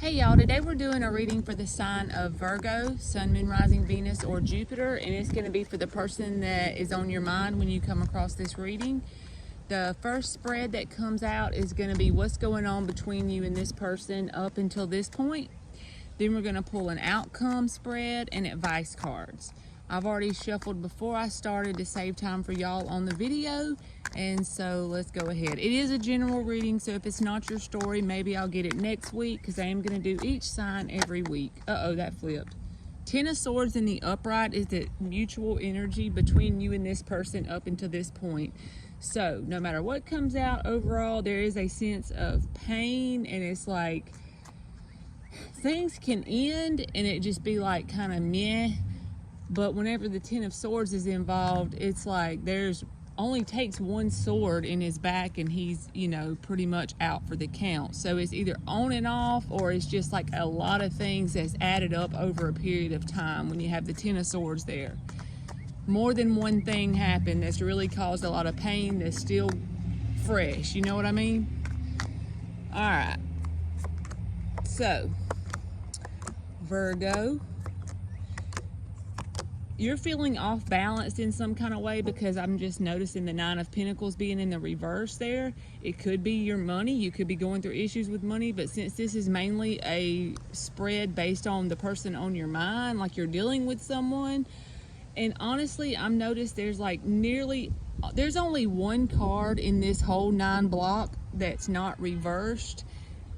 Hey y'all, today we're doing a reading for the sign of Virgo, Sun, Moon, Rising, Venus, or Jupiter, and it's going to be for the person that is on your mind when you come across this reading. The first spread that comes out is going to be what's going on between you and this person up until this point. Then we're going to pull an outcome spread and advice cards. I've already shuffled before I started to save time for y'all on the video, and so let's go ahead. It is a general reading, so if it's not your story, maybe I'll get it next week because I am going to do each sign every week. Uh-oh, that flipped. Ten of Swords in the upright is the mutual energy between you and this person up until this point. So no matter what comes out overall, there is a sense of pain, and it's like things can end and it just be like kind of meh. But whenever the Ten of Swords is involved, it's like there's only takes one sword in his back and he's, pretty much out for the count. So it's either on and off, or it's just like a lot of things that's added up over a period of time when you have the Ten of Swords there. More than one thing happened that's really caused a lot of pain that's still fresh. You know what I mean? All right. So, Virgo, you're feeling off balance in some kind of way because I'm just noticing the Nine of Pentacles being in the reverse there. It could be your money. You could be going through issues with money, but since this is mainly a spread based on the person on your mind, like you're dealing with someone, and honestly, I'm noticed there's there's only one card in this whole 9 block that's not reversed,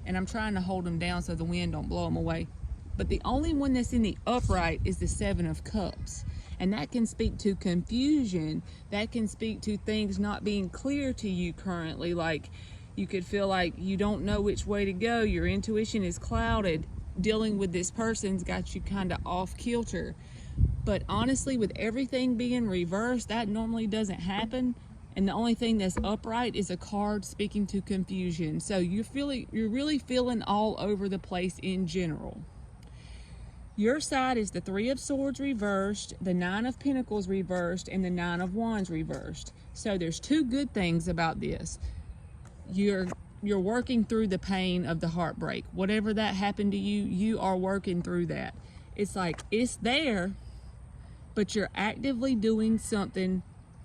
and I'm trying to hold them down so the wind don't blow them away. But the only one that's in the upright is the Seven of Cups. And that can speak to confusion. That can speak to things not being clear to you currently. Like you could feel like you don't know which way to go. Your intuition is clouded. Dealing with this person's got you kind of off kilter. But honestly, with everything being reversed, that normally doesn't happen. And the only thing that's upright is a card speaking to confusion. So you're really feeling all over the place in general. Your side is the Three of Swords reversed, the Nine of Pentacles reversed, and the Nine of Wands reversed. So there's two good things about this. You're working through the pain of the heartbreak. Whatever that happened to you, you are working through that. It's like it's there, but you're actively doing something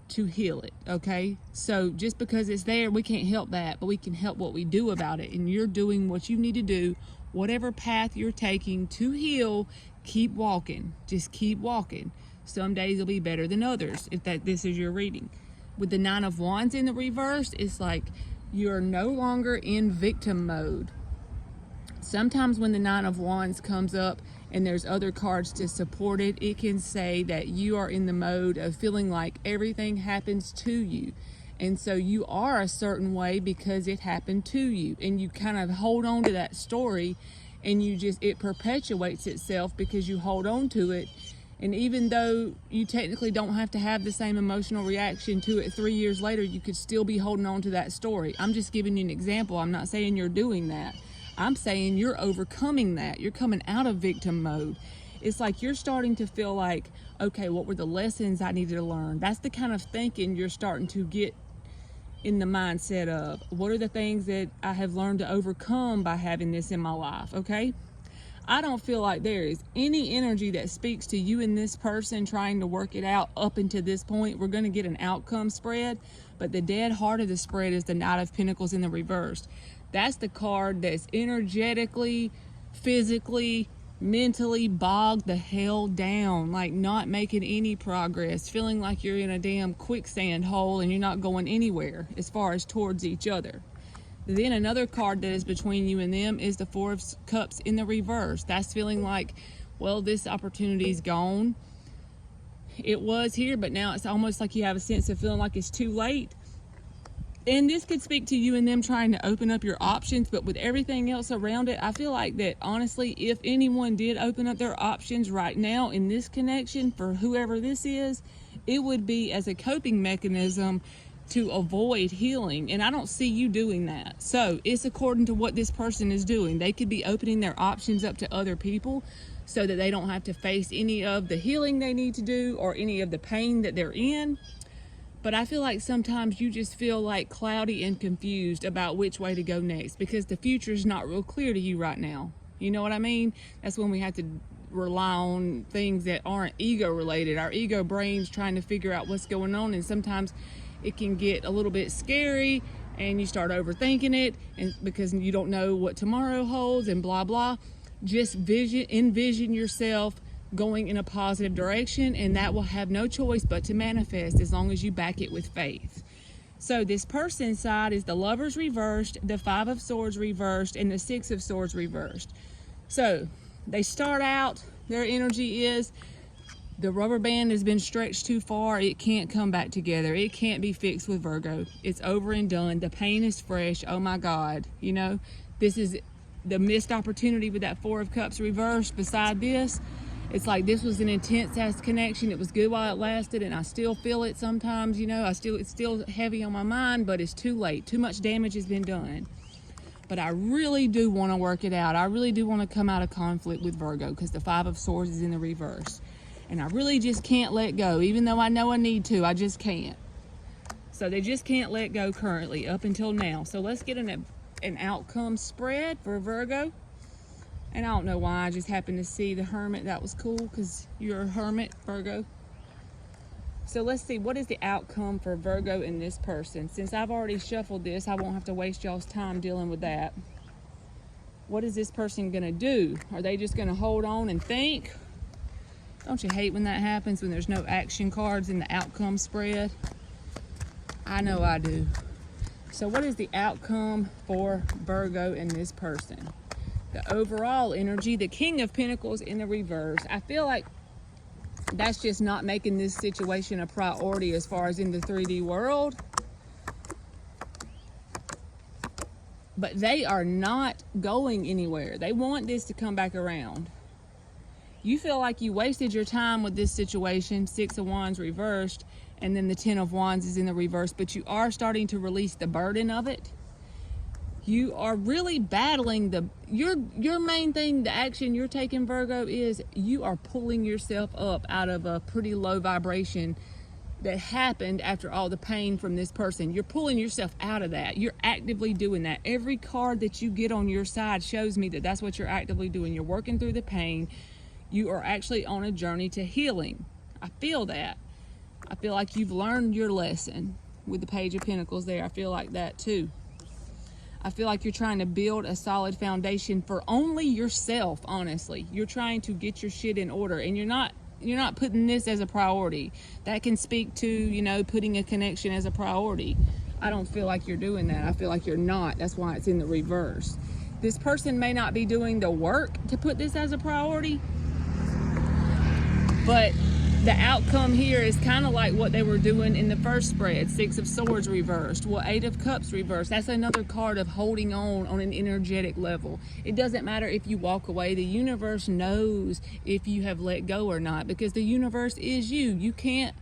to heal it, okay? So just because it's there, we can't help that, but we can help what we do about it. And you're doing what you need to do. Whatever path you're taking to heal, keep walking. Just keep walking. Some days will be better than others if this is your reading. With the Nine of Wands in the reverse, it's like you're no longer in victim mode. Sometimes when the Nine of Wands comes up and there's other cards to support it, it can say that you are in the mode of feeling like everything happens to you. And so you are a certain way because it happened to you, and you kind of hold on to that story, and it perpetuates itself because you hold on to it. And even though you technically don't have to have the same emotional reaction to it 3 years later, you could still be holding on to that story. I'm just giving you an example. I'm not saying you're doing that. I'm saying you're overcoming that. You're coming out of victim mode. It's like you're starting to feel like, okay, what were the lessons I needed to learn? That's the kind of thinking you're starting to get in the mindset of, what are the things that I have learned to overcome by having this in my life, okay? I don't feel like there is any energy that speaks to you and this person trying to work it out up until this point. We're going to get an outcome spread, but the dead heart of the spread is the Knight of Pentacles in the reverse. That's the card that's energetically, physically, mentally bogged the hell down, like not making any progress, feeling like you're in a damn quicksand hole and you're not going anywhere as far as towards each other. Then another card that is between you and them is the Four of Cups in the reverse. That's feeling like, well, this opportunity's gone. It was here, but now it's almost like you have a sense of feeling like it's too late. And this could speak to you and them trying to open up your options, but with everything else around it, I feel like that honestly, if anyone did open up their options right now in this connection for whoever this is, it would be as a coping mechanism to avoid healing. And I don't see you doing that. So it's according to what this person is doing. They could be opening their options up to other people so that they don't have to face any of the healing they need to do or any of the pain that they're in. But I feel like sometimes you just feel like cloudy and confused about which way to go next because the future is not real clear to you right now. You know what I mean? That's when we have to rely on things that aren't ego related. Our ego brain's trying to figure out what's going on, and sometimes it can get a little bit scary and you start overthinking it, and because you don't know what tomorrow holds and blah blah. Just envision yourself going in a positive direction, and that will have no choice but to manifest as long as you back it with faith. So this person's side is the Lovers reversed, the Five of Swords reversed, and the Six of Swords reversed. So they start out, their energy is the rubber band has been stretched too far. It can't come back together. It can't be fixed with Virgo. It's over and done. The pain is fresh. Oh my God. You know, this is the missed opportunity with that Four of Cups reversed. Beside this, it's like this was an intense ass connection. It was good while it lasted, and I still feel it sometimes. You know, it's still heavy on my mind, but it's too late. Too much damage has been done. But I really do want to work it out. I really do want to come out of conflict with Virgo, because the Five of Swords is in the reverse. And I really just can't let go. Even though I know I need to, I just can't. So they just can't let go currently, up until now. So let's get an outcome spread for Virgo. And I don't know why, I just happened to see the Hermit. That was cool, because you're a Hermit, Virgo. So let's see, what is the outcome for Virgo and this person? Since I've already shuffled this, I won't have to waste y'all's time dealing with that. What is this person gonna do? Are they just gonna hold on and think? Don't you hate when that happens, when there's no action cards in the outcome spread? I know I do. So what is the outcome for Virgo and this person? The overall energy, the King of Pentacles in the reverse. I feel like that's just not making this situation a priority as far as in the 3D world. But they are not going anywhere. They want this to come back around. You feel like you wasted your time with this situation, Six of Wands reversed, and then the Ten of Wands is in the reverse, but you are starting to release the burden of it. You are really battling your main thing, the action you're taking, Virgo, is you are pulling yourself up out of a pretty low vibration that happened after all the pain from this person. You're pulling yourself out of that. You're actively doing that. Every card that you get on your side shows me that that's what you're actively doing. You're working through the pain. You are actually on a journey to healing. I feel that. I feel like you've learned your lesson with the Page of Pentacles there. I feel like that too. I feel like you're trying to build a solid foundation for only yourself, honestly. You're trying to get your shit in order, and you're not putting this as a priority. That can speak to, you know, putting a connection as a priority. I don't feel like you're doing that. I feel like you're not. That's why it's in the reverse. This person may not be doing the work to put this as a priority, but the outcome here is kind of like what they were doing in the first spread. Six of Swords reversed. Well, Eight of Cups reversed. That's another card of holding on an energetic level. It doesn't matter if you walk away. The universe knows if you have let go or not, because the universe is you. You can't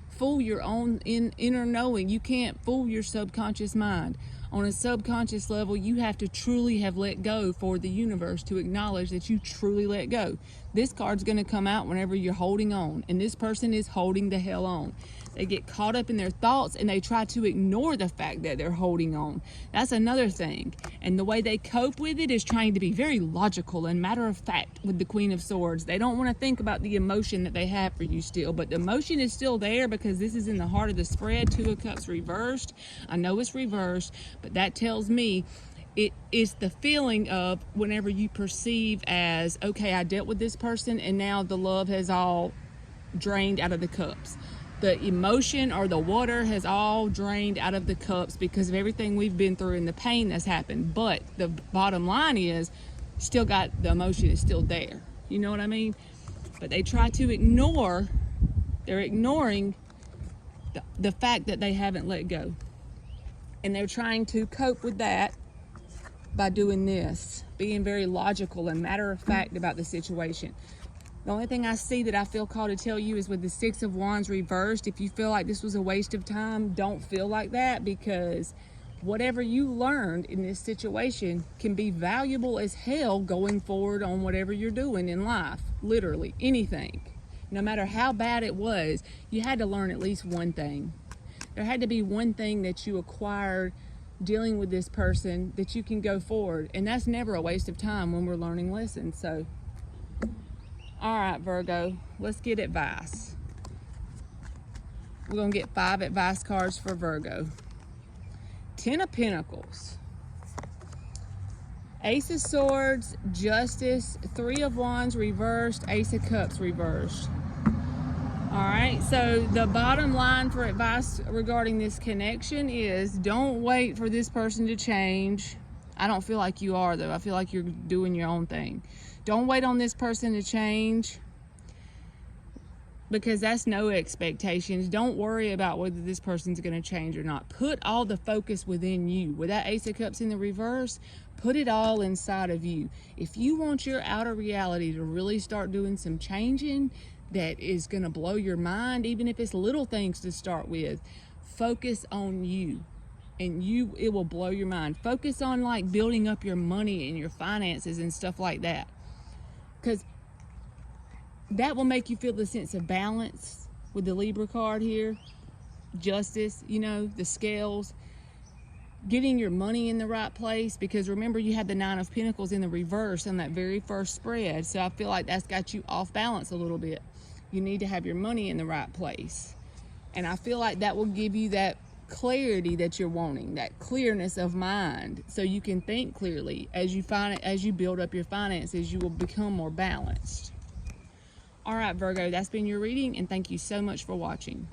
fool your own inner knowing. You can't fool your subconscious mind. On a subconscious level, you have to truly have let go for the universe to acknowledge that you truly let go. This card's going to come out whenever you're holding on, and this person is holding the hell on. They get caught up in their thoughts and they try to ignore the fact that they're holding on. That's another thing. And the way they cope with it is trying to be very logical and matter of fact with the Queen of Swords. They don't want to think about the emotion that they have for you still, but the emotion is still there because this is in the heart of the spread. Two of Cups reversed. I know it's reversed, but that tells me it is the feeling of whenever you perceive as, okay, I dealt with this person and now the love has all drained out of the cups. The emotion or the water has all drained out of the cups because of everything we've been through and the pain that's happened. But the bottom line is, still got the emotion is still there. You know what I mean? But they try to ignore, they're ignoring the fact that they haven't let go. And they're trying to cope with that by doing this, being very logical and matter of fact about the situation. The only thing I see that I feel called to tell you is with the Six of Wands reversed, if you feel like this was a waste of time, don't feel like that, because whatever you learned in this situation can be valuable as hell going forward on whatever you're doing in life. Literally anything. No matter how bad it was, you had to learn at least one thing. There had to be one thing that you acquired dealing with this person that you can go forward. And that's never a waste of time when we're learning lessons. So, all right, Virgo, let's get advice. We're going to get 5 advice cards for Virgo. 10 of Pentacles, Ace of Swords, Justice, 3 of Wands reversed, Ace of Cups reversed. All right, so the bottom line for advice regarding this connection is don't wait for this person to change. I don't feel like you are, though. I feel like you're doing your own thing. Don't wait on this person to change, because that's no expectations. Don't worry about whether this person's going to change or not. Put all the focus within you. With that Ace of Cups in the reverse, put it all inside of you. If you want your outer reality to really start doing some changing that is going to blow your mind, even if it's little things to start with, focus on you, and it will blow your mind. Focus on like building up your money and your finances and stuff like that, because that will make you feel the sense of balance with the Libra card here. Justice, you know, the scales, getting your money in the right place, because remember you had the 9 of Pentacles in the reverse on that very first spread. So I feel like that's got you off balance a little bit. You need to have your money in the right place. And I feel like that will give you that clarity that you're wanting, that clearness of mind, so you can think clearly. As you build up your finances, you will become more balanced. All right, Virgo, that's been your reading, and thank you so much for watching.